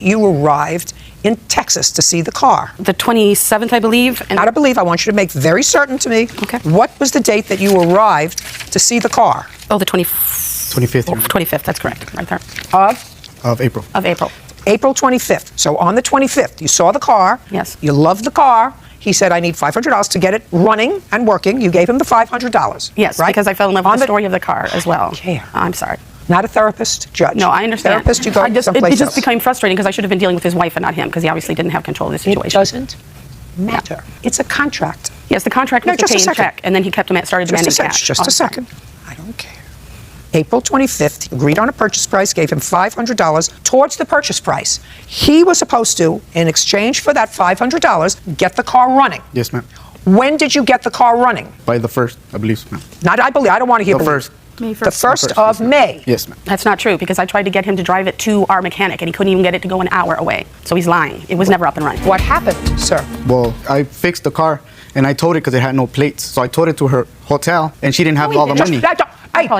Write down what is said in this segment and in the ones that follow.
You arrived in Texas to see the car. The 27th, I believe. Not I believe. I want you to make very certain to me. Okay. What was the date that you arrived to see the car? Oh, the 25th. 25th, that's correct. Right there. Of April. Of April. April 25th. So on the 25th, you saw the car. Yes. You loved the car. He said, I need $500 to get it running and working. You gave him the $500. Yes, right? because I fell in love with the story of the car as well. Care. I'm sorry. Not a therapist, judge. No, I understand. Therapist, you go it someplace just else. became frustrating because I should have been dealing with his wife and not him because he obviously didn't have control of the situation. It doesn't matter. It's a contract. Yes, the contract was to pay in check, and then he started demanding cash. Just a second. I don't care. April 25th, agreed on a purchase price, gave him $500 towards the purchase price. He was supposed to, in exchange for that $500, get the car running. Yes, ma'am. When did you get the car running? By the 1st, I believe, ma'am. Not I believe. I don't want to hear The believe. 1st. May 1st. The 1st of May. Yes, ma'am. That's not true because I tried to get him to drive it to our mechanic and he couldn't even get it to go an hour away. So he's lying. It was never up and running. What happened, sir? Well, I fixed the car and I towed it because it had no plates. So I towed it to her hotel and she didn't have all the money.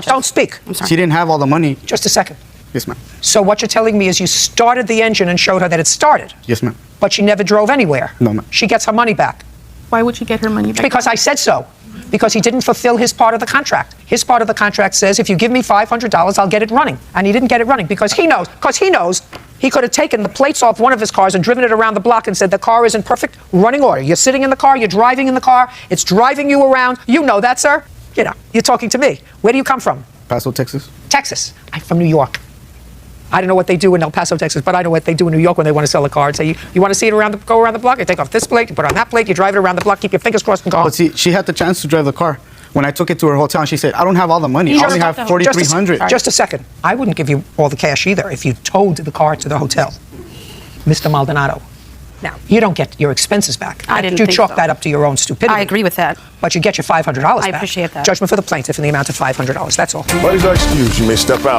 Don't speak. I'm sorry. She didn't have all the money. Just a second. Yes, ma'am. So what you're telling me is you started the engine and showed her that it started, Yes, ma'am. but she never drove anywhere. No, ma'am. She gets her money back. Why would she get her money back? Because I said so. Because he didn't fulfill his part of the contract. His part of the contract says, if you give me $500, I'll get it running. And he didn't get it running because he knows he could have taken the plates off one of his cars and driven it around the block and said the car is in perfect running order. You're sitting in the car, you're driving in the car, it's driving you around. You know that, sir. You know, you're talking to me. Where do you come from? Paso, Texas. Texas. I'm from New York. I don't know what they do in El Paso, Texas, but I know what they do in New York when they want to sell a car. And say, you want to see it go around the block? You take off this plate, you put on that plate, you drive it around the block, keep your fingers crossed and go on. But see, she had the chance to drive the car. When I took it to her hotel, and she said, I don't have all the money. I only have $4,300. Just a second. I wouldn't give you all the cash either if you towed the car to the hotel, Mr. Maldonado. Now, you don't get your expenses back. I didn't You think chalk so. that up to your own stupidity. I agree with that. But you get your $500 back. I appreciate that. Judgment for the plaintiff in the amount of $500. That's all. What is our excuse? You may step out.